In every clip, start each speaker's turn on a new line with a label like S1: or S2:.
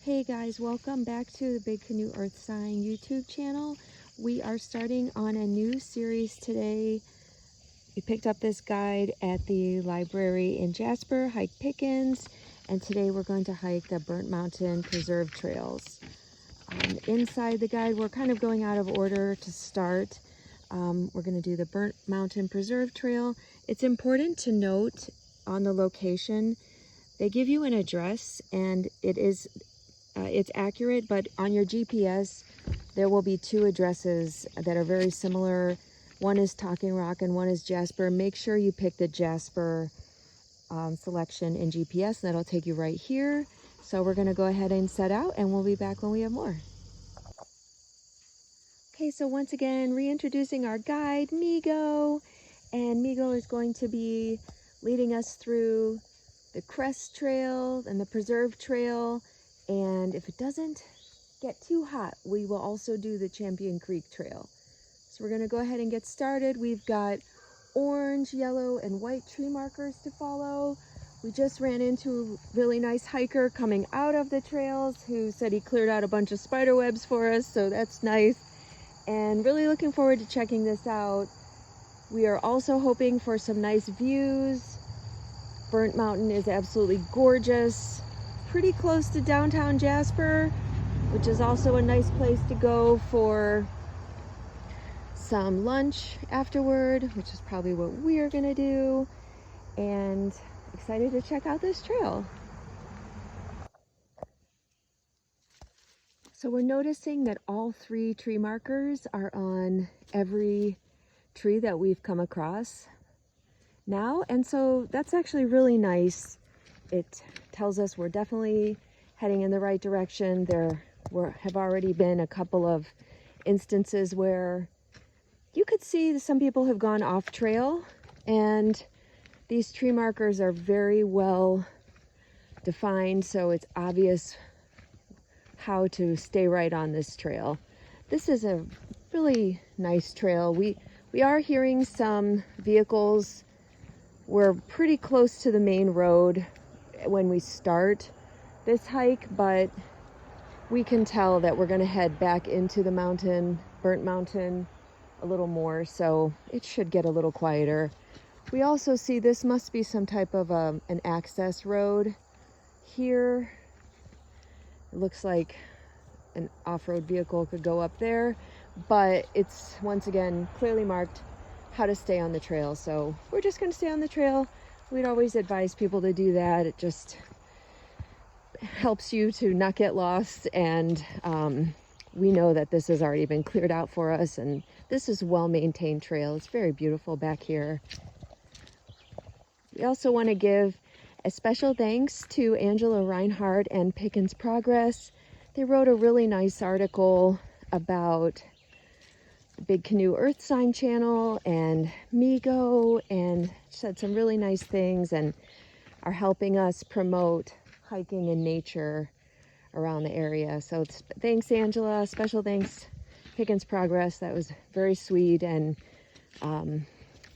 S1: Hey guys, welcome back to the Big Canoe Earth Sign YouTube channel. We are starting on a new series today. We picked up this guide at the library in Jasper, hike Pickens, and today we're going to hike the Burnt Mountain Preserve Trails. Inside the guide, we're kind of going out of order to start. We're going to do the Burnt Mountain Preserve Trail. It's important to note on the location, they give you an address and it's accurate, but on your GPS, there will be two addresses that are very similar. One is Talking Rock and one is Jasper. Make sure you pick the Jasper selection in GPS, and that'll take you right here. So we're gonna go ahead and set out, and we'll be back when we have more. Okay, so once again, reintroducing our guide, Migo. And Migo is going to be leading us through the Crest Trail and the Preserve Trail. And if it doesn't get too hot, we will also do the Champion Creek Trail. So we're gonna go ahead and get started. We've got orange, yellow, and white tree markers to follow. We just ran into a really nice hiker coming out of the trails who said he cleared out a bunch of spider webs for us, so that's nice. And really looking forward to checking this out. We are also hoping for some nice views. Burnt Mountain is absolutely gorgeous. Pretty close to downtown Jasper, which is also a nice place to go for some lunch afterward, which is probably what we're gonna do. And excited to check out this trail. So we're noticing that all three tree markers are on every tree that we've come across now, and so that's actually really nice. It tells us we're definitely heading in the right direction. There have already been a couple of instances where you could see that some people have gone off trail, and these tree markers are very well defined, so it's obvious how to stay right on this trail. This is a really nice trail. We are hearing some vehicles. We're pretty close to the main road when we start this hike, but we can tell that we're going to head back into the mountain, Burnt Mountain, a little more, so it should get a little quieter. We also see this must be some type of an access road here. It looks like an off-road vehicle could go up there, but it's once again clearly marked how to stay on the trail, so we're just going to stay on the trail. We'd always advise people to do that. It just helps you to not get lost, and we know that this has already been cleared out for us, and this is well-maintained trail. It's very beautiful back here. We also want to give a special thanks to Angela Reinhardt and Pickens Progress. They wrote a really nice article about Big Canoe Earth Sign channel and Migo, and said some really nice things and are helping us promote hiking and nature around the area. So thanks, Angela. Special thanks, Pickens Progress. That was very sweet, and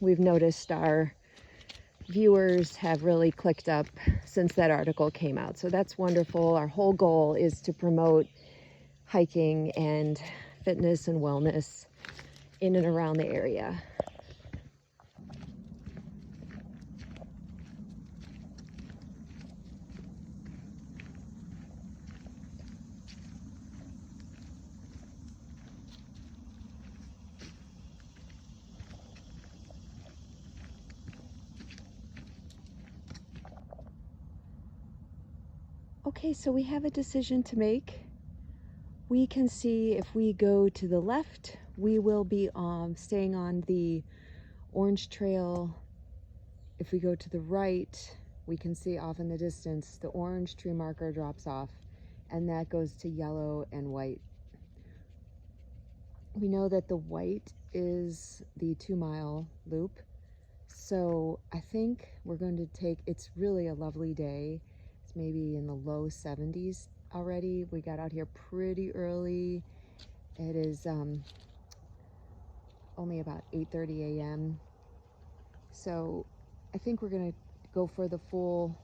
S1: we've noticed our viewers have really clicked up since that article came out, so that's wonderful. Our whole goal is to promote hiking and fitness and wellness in and around the area. Okay, so we have a decision to make. We can see if we go to the left, we will be staying on the orange trail. If we go to the right, we can see off in the distance the orange tree marker drops off, and that goes to yellow and white. We know that the white is the 2-mile loop, so I think we're going to take, it's really a lovely day. It's maybe in the low 70s already. We got out here pretty early. It is only about 8:30 a.m. So I think we're gonna go for the full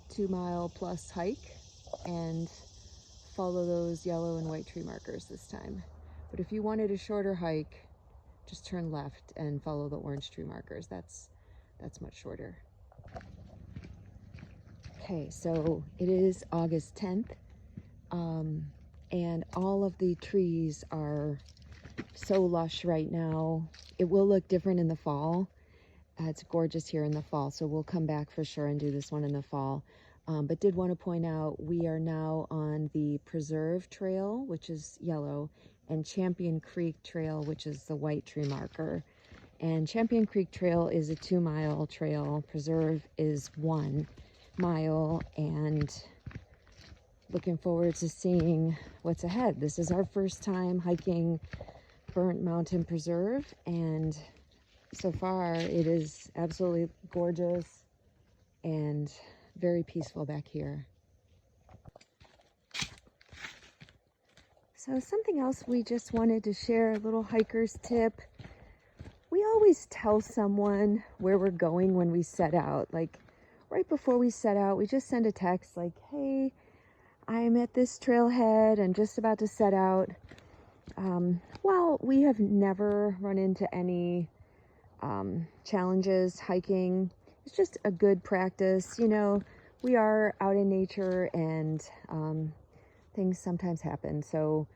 S1: 2-mile plus hike, and follow those yellow and white tree markers this time. But if you wanted a shorter hike, just turn left and follow the orange tree markers. That's much shorter. Okay, so it is August 10th, and all of the trees are so lush right now. It will look different in the fall. It's gorgeous here in the fall, so we'll come back for sure and do this one in the fall. But did want to point out, we are now on the Preserve Trail, which is yellow, and Champion Creek Trail, which is the white tree marker. And Champion Creek Trail is a 2-mile trail. Preserve is 1 mile, and looking forward to seeing what's ahead. This is our first time hiking Burnt Mountain Preserve, and so far it is absolutely gorgeous and very peaceful back here. So something else we just wanted to share, a little hiker's tip. We always tell someone where we're going when we set out. Like right before we set out, we just send a text like, hey, I'm at this trailhead and just about to set out. Well, we have never run into any challenges hiking. It's just a good practice. You know, we are out in nature, and things sometimes happen. So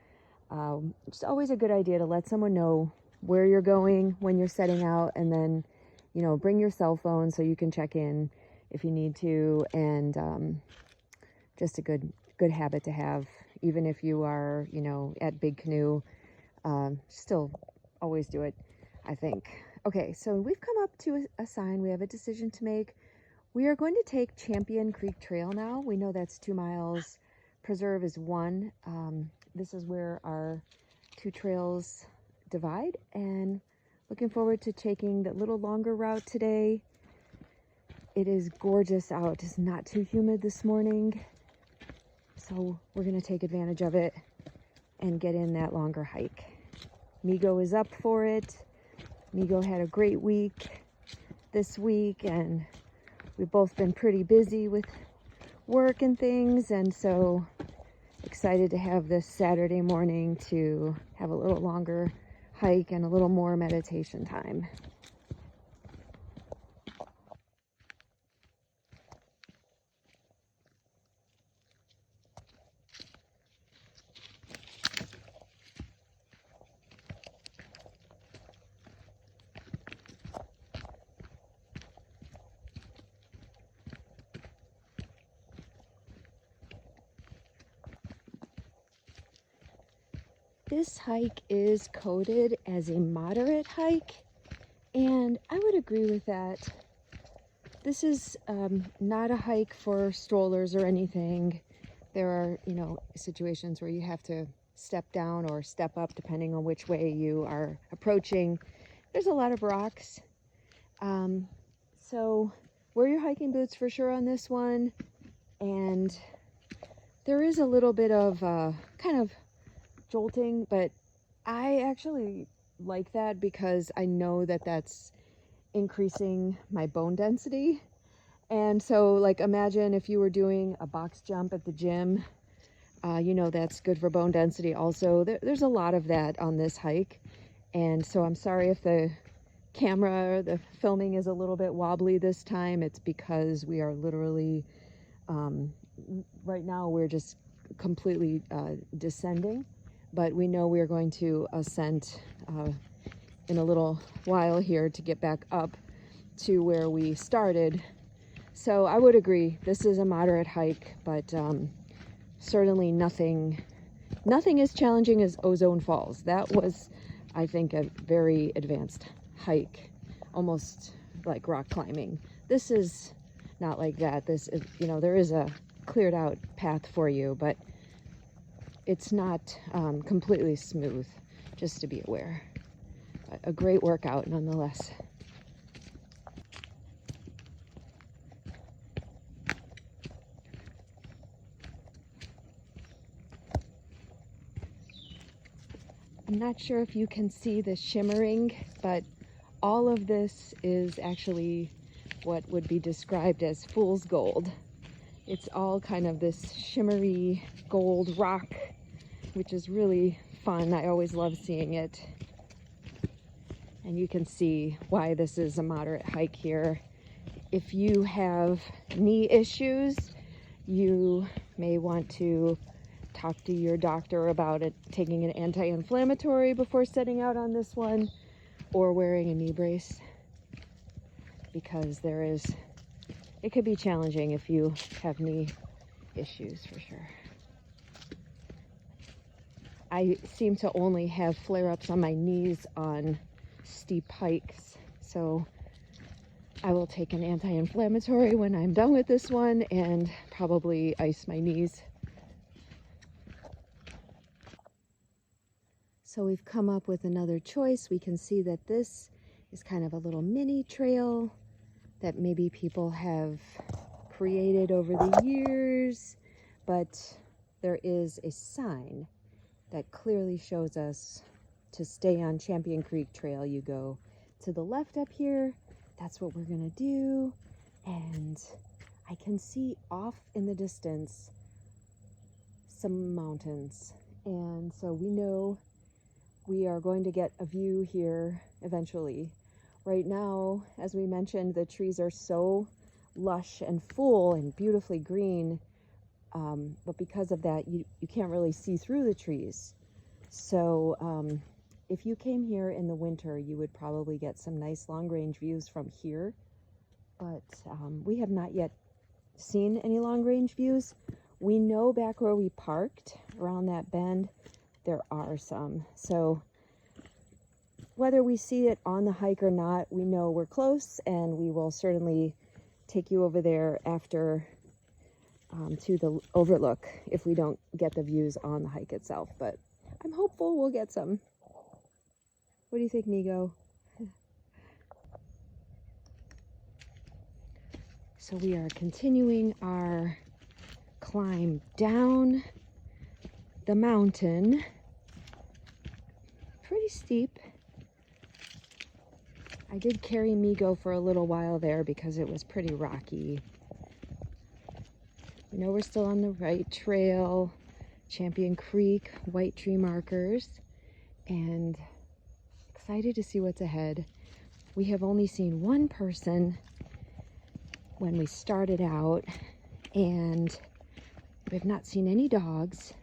S1: it's always a good idea to let someone know where you're going when you're setting out, and then, you know, bring your cell phone so you can check in if you need to. And just a good habit to have, even if you are, you know, at Big Canoe. Still always do it, I think. Okay, so we've come up to a sign. We have a decision to make. We are going to take Champion Creek Trail now. We know that's 2 miles. Preserve is 1. This is where our 2 trails divide, and looking forward to taking the little longer route today. It is gorgeous out. It's not too humid this morning, so we're going to take advantage of it and get in that longer hike. Migo is up for it. Migo had a great week this week, and we've both been pretty busy with work and things, and so excited to have this Saturday morning to have a little longer hike and a little more meditation time. This hike is coded as a moderate hike, and I would agree with that. This is not a hike for strollers or anything. There are, you know, situations where you have to step down or step up depending on which way you are approaching. There's a lot of rocks. So wear your hiking boots for sure on this one. And there is a little bit of kind of jolting, but I actually like that because I know that that's increasing my bone density. And so, like, imagine if you were doing a box jump at the gym, you know, that's good for bone density also. There's a lot of that on this hike. And so I'm sorry if the camera, the filming is a little bit wobbly this time. It's because we are literally, right now we're just completely descending, but we know we're going to ascend in a little while here to get back up to where we started. So I would agree, this is a moderate hike, but certainly nothing as challenging as Ozone Falls. That was, I think, a very advanced hike, almost like rock climbing. This is not like that. This is, you know, there is a cleared out path for you, but it's not completely smooth, just to be aware. But a great workout nonetheless. I'm not sure if you can see the shimmering, but all of this is actually what would be described as fool's gold. It's all kind of this shimmery gold rock, which is really fun. I always love seeing it. And you can see why this is a moderate hike here. If you have knee issues, you may want to talk to your doctor about it, taking an anti-inflammatory before setting out on this one, or wearing a knee brace, because it could be challenging if you have knee issues for sure. I seem to only have flare-ups on my knees on steep hikes, so I will take an anti-inflammatory when I'm done with this one and probably ice my knees. So we've come up with another choice. We can see that this is kind of a little mini trail that maybe people have created over the years, but there is a sign that clearly shows us to stay on Champion Creek Trail. You go to the left up here. That's what we're gonna do. And I can see off in the distance some mountains. And so we know we are going to get a view here eventually. Right now, as we mentioned, the trees are so lush and full and beautifully green, but because of that, you can't really see through the trees. So if you came here in the winter, you would probably get some nice long-range views from here, but we have not yet seen any long-range views. We know back where we parked around that bend, there are some. So whether we see it on the hike or not, we know we're close, and we will certainly take you over there after to the overlook if we don't get the views on the hike itself. But I'm hopeful we'll get some. What do you think, Migo? So we are continuing our climb down the mountain. Pretty steep. I did carry Migo for a little while there because it was pretty rocky. We know we're still on the right trail, Champion Creek, white tree markers, and excited to see what's ahead. We have only seen one person when we started out, and we've not seen any dogs.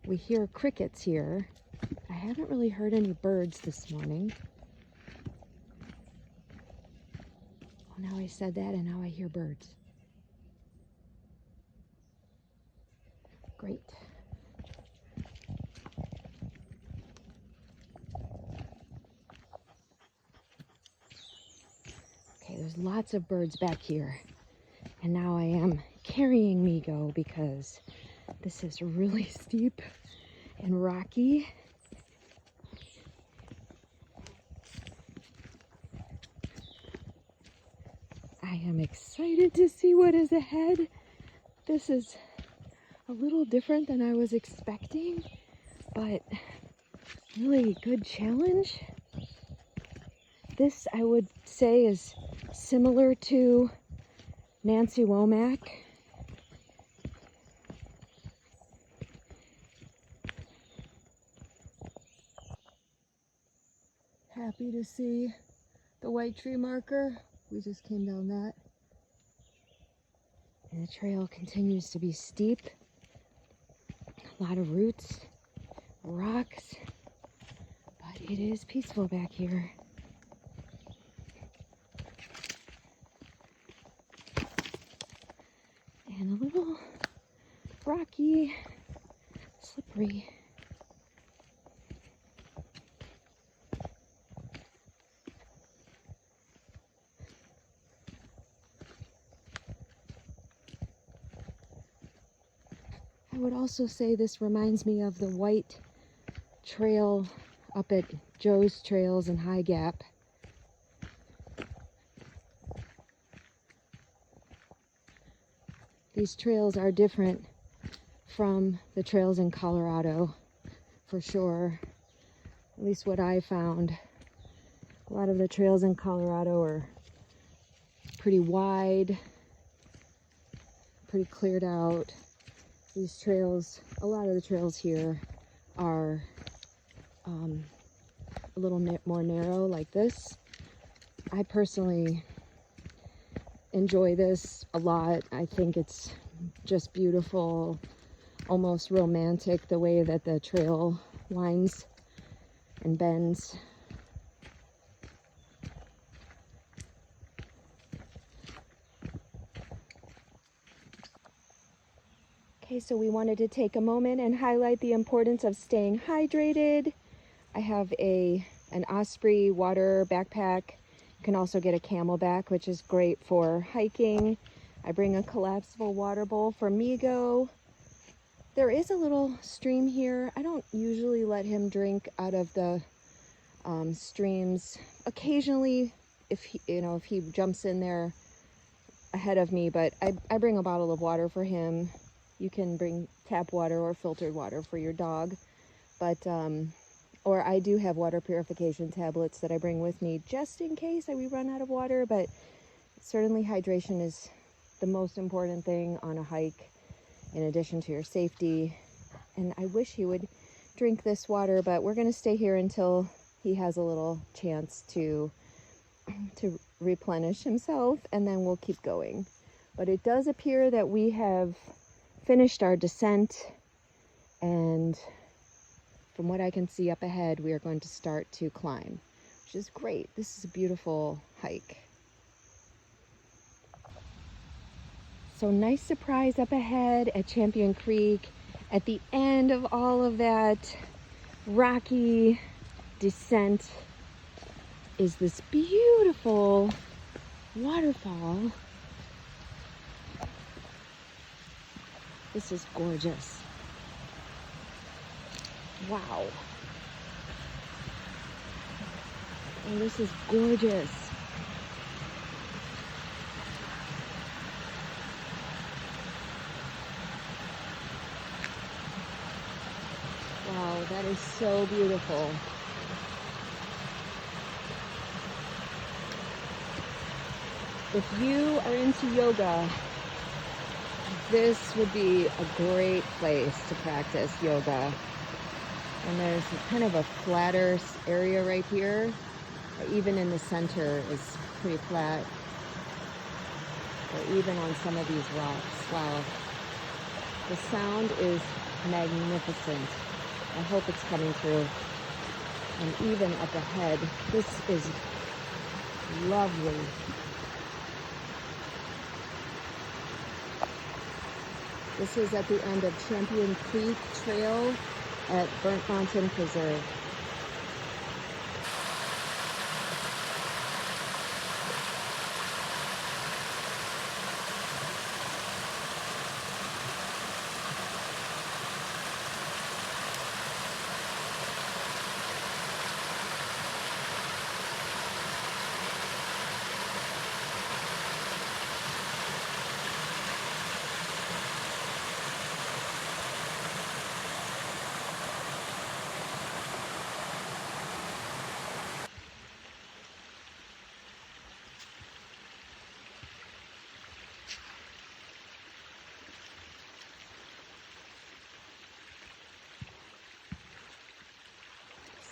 S1: We hear crickets here. I haven't really heard any birds this morning. Oh, now I said that and now I hear birds. Great. Okay, there's lots of birds back here. And now I am carrying Migo because this is really steep and rocky. I am excited to see what is ahead. This is a little different than I was expecting, but really good challenge. This, I would say, is similar to Nancy Womack. Happy to see the white tree marker. We just came down that. And the trail continues to be steep. A lot of roots, rocks, but it is peaceful back here. And a little rocky, slippery. I would also say this reminds me of the white trail up at Joe's Trails in High Gap. These trails are different from the trails in Colorado, for sure. At least what I found. A lot of the trails in Colorado are pretty wide pretty cleared out. These trails, a lot of the trails here are a little more narrow like this. I personally enjoy this a lot. I think it's just beautiful, almost romantic, the way that the trail winds and bends. Okay, so we wanted to take a moment and highlight the importance of staying hydrated. I have an Osprey water backpack. You can also get a Camelback, which is great for hiking. I bring a collapsible water bowl for Migo. There is a little stream here. I don't usually let him drink out of the streams. Occasionally, if he jumps in there ahead of me, but I bring a bottle of water for him. You can bring tap water or filtered water for your dog, but or I do have water purification tablets that I bring with me just in case we run out of water. But certainly hydration is the most important thing on a hike, in addition to your safety. And I wish he would drink this water, but we're going to stay here until he has a little chance to replenish himself, and then we'll keep going. But it does appear that we have finished our descent, and from what I can see up ahead, we are going to start to climb, which is great. This is a beautiful hike. So nice surprise up ahead at Champion Creek. At the end of all of that rocky descent is this beautiful waterfall. This is gorgeous. Wow. Oh, this is gorgeous. Wow, that is so beautiful. If you are into yoga, this would be a great place to practice yoga. And there's kind of a flatter area right here. Even in the center is pretty flat. Or even on some of these rocks. Wow. The sound is magnificent. I hope it's coming through. And even up ahead, this is lovely. This is at the end of Champion Creek Trail at Burnt Mountain Preserve.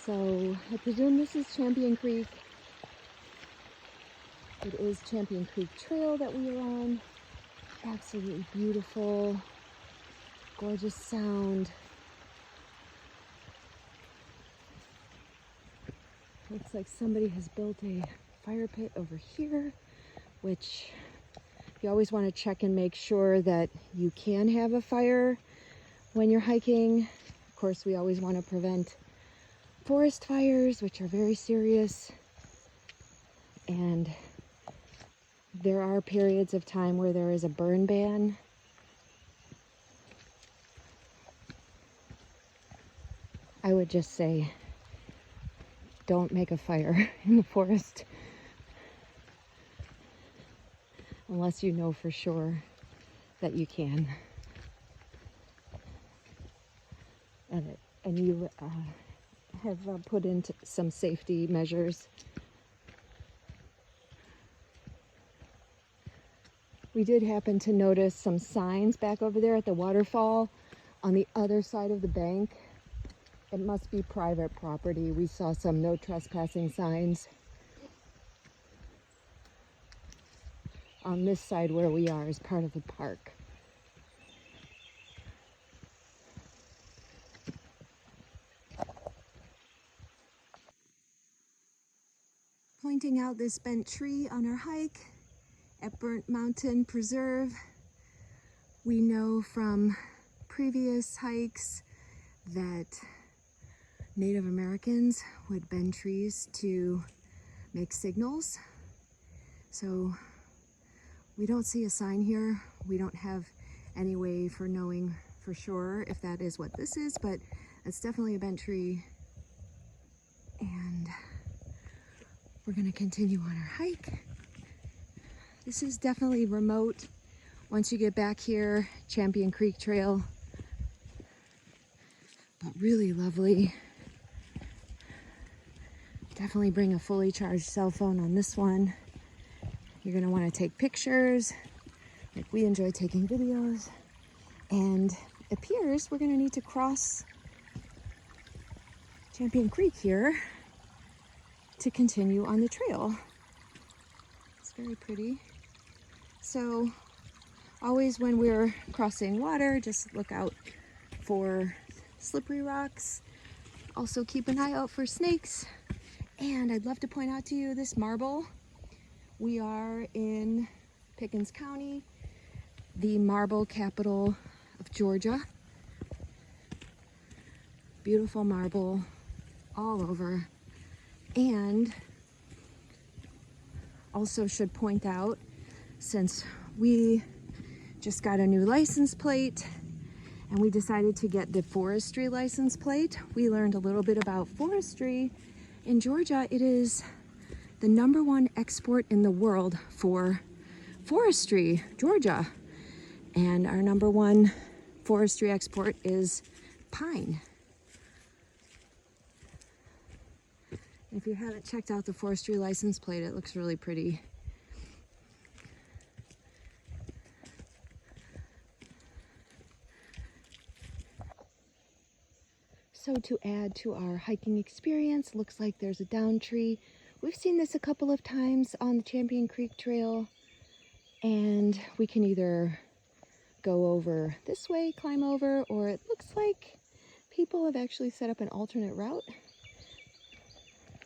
S1: So I presume this is Champion Creek. It is Champion Creek Trail that we are on. Absolutely beautiful, gorgeous sound. Looks like somebody has built a fire pit over here, which you always want to check and make sure that you can have a fire when you're hiking. Of course, we always want to prevent forest fires, which are very serious. And there are periods of time where there is a burn ban. I would just say, don't make a fire in the forest unless you know for sure that you can. And you have put into some safety measures. We did happen to notice some signs back over there at the waterfall on the other side of the bank. It must be private property. We saw some no trespassing signs on this side where we are as part of the park. Pointing out this bent tree on our hike at Burnt Mountain Preserve. We know from previous hikes that Native Americans would bend trees to make signals. So we don't see a sign here. We don't have any way for knowing for sure if that is what this is, but it's definitely a bent tree. And we're gonna continue on our hike. This is definitely remote. Once you get back here, Champion Creek Trail, but really lovely. Definitely bring a fully charged cell phone on this one. You're gonna wanna take pictures, like we enjoy taking videos. And it appears we're gonna need to cross Champion Creek here to continue on the trail. It's very pretty. So always when we're crossing water, just look out for slippery rocks. Also keep an eye out for snakes. And I'd love to point out to you this marble. We are in Pickens County, the marble capital of Georgia. Beautiful marble all over. And also should point out, since we just got a new license plate and we decided to get the forestry license plate, we learned a little bit about forestry. In Georgia, it is the #1 export in the world for forestry, Georgia. And our #1 forestry export is pine. If you haven't checked out the forestry license plate, it looks really pretty. So to add to our hiking experience, looks like there's a down tree. We've seen this a couple of times on the Champion Creek Trail, and we can either go over this way, climb over, or it looks like people have actually set up an alternate route,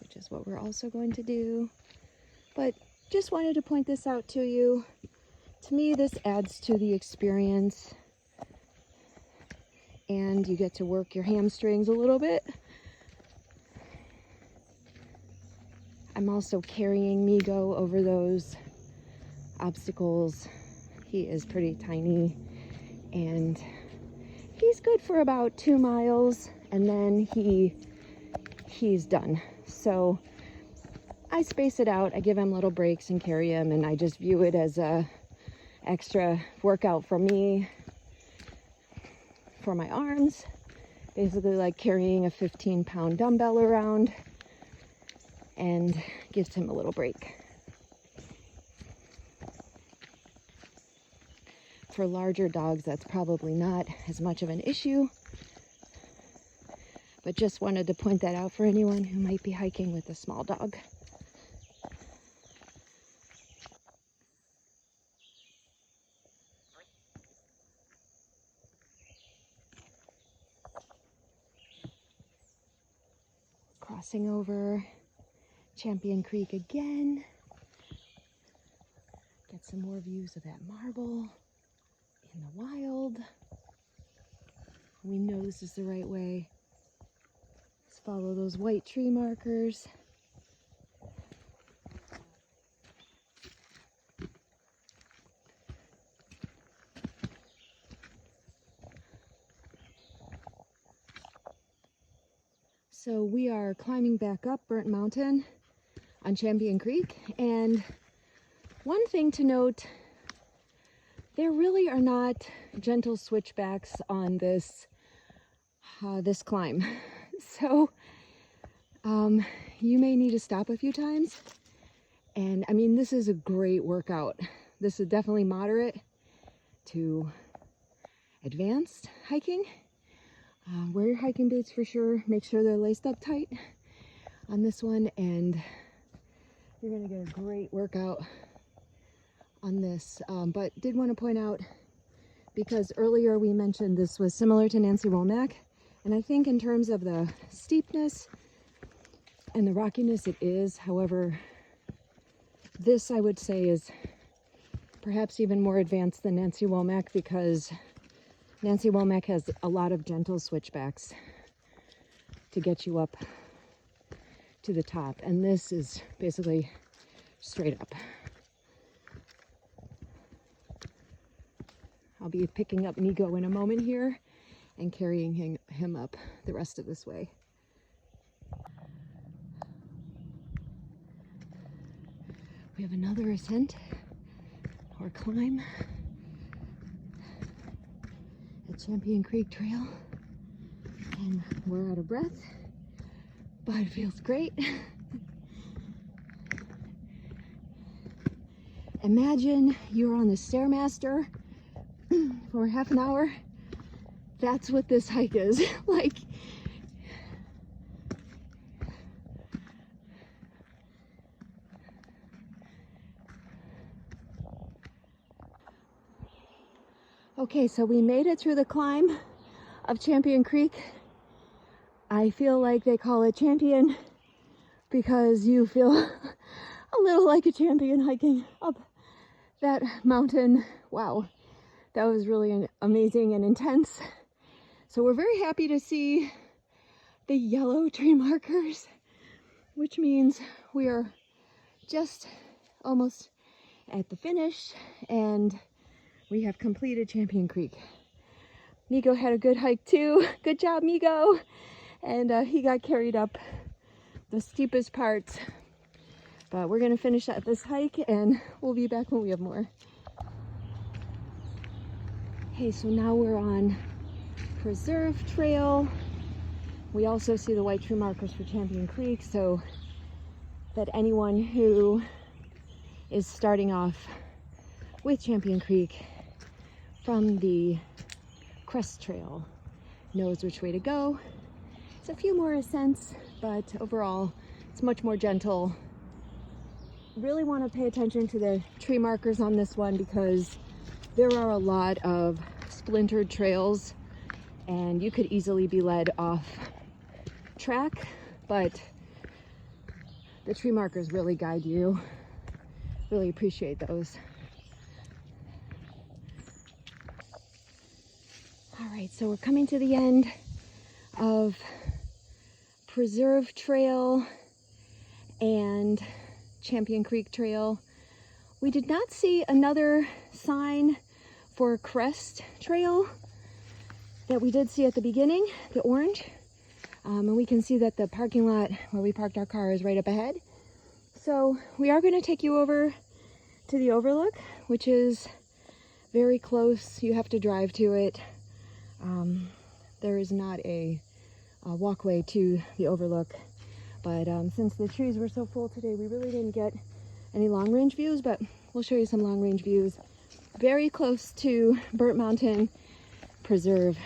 S1: which is what we're also going to do. But just wanted to point this out to you. To me, this adds to the experience, and you get to work your hamstrings a little bit. I'm also carrying Migo over those obstacles. He is pretty tiny, and he's good for about 2 miles, and then he's done. So I space it out. I give him little breaks and carry him, and I just view it as a extra workout for me, for my arms. Basically like carrying a 15-pound dumbbell around, and gives him a little break. For larger dogs, that's probably not as much of an issue, but just wanted to point that out for anyone who might be hiking with a small dog. Crossing over Champion Creek again. Get some more views of that marble in the wild. We know this is the right way. Let's follow those white tree markers. So we are climbing back up Burnt Mountain on Champion Creek, and one thing to note, there really are not gentle switchbacks on this this climb. So you may need to stop a few times, and I mean, this is a great workout. this is definitely moderate to advanced hiking. Wear your hiking boots for sure. Make sure they're laced up tight on this one, and you're gonna get a great workout on this. But did want to point out, because earlier we mentioned this was similar to Nancy Womack, and I think in terms of the steepness and the rockiness it is. However, this I would say is perhaps even more advanced than Nancy Womack, because Nancy Womack has a lot of gentle switchbacks to get you up to the top, and this is basically straight up. I'll be picking up Migo in a moment here and carrying him up the rest of this way. We have another ascent or climb at Champion Creek Trail, and we're out of breath, but it feels great. Imagine you're on the Stairmaster for half an hour. That's what this hike is like. Okay, so we made it through the climb of Champion Creek. I feel like they call it Champion because you feel a little like a champion hiking up that mountain. Wow, that was really amazing and intense. So we're very happy to see the yellow tree markers, which means we are just almost at the finish, and we have completed Champion Creek. Migo had a good hike too. Good job, Migo. And he got carried up the steepest parts. But we're gonna finish up this hike and we'll be back when we have more. Okay, so now we're on Preserve Trail. We also see the white tree markers for Champion Creek, so that anyone who is starting off with Champion Creek from the Crest Trail knows which way to go. It's a few more ascents, but overall it's much more gentle. Really want to pay attention to the tree markers on this one because there are a lot of splintered trails and you could easily be led off track, but the tree markers really guide you. Really appreciate those. All right, so we're coming to the end of Preserve Trail and Champion Creek Trail. We did not see another sign for Crest Trail that we did see at the beginning, the orange. And we can see that the parking lot where we parked our car is right up ahead. So we are going to take you over to the overlook, which is very close. You have to drive to it. There is not a walkway to the overlook, but since the trees were so full today, we really didn't get any long-range views, but we'll show you some long-range views very close to Burnt Mountain Preserve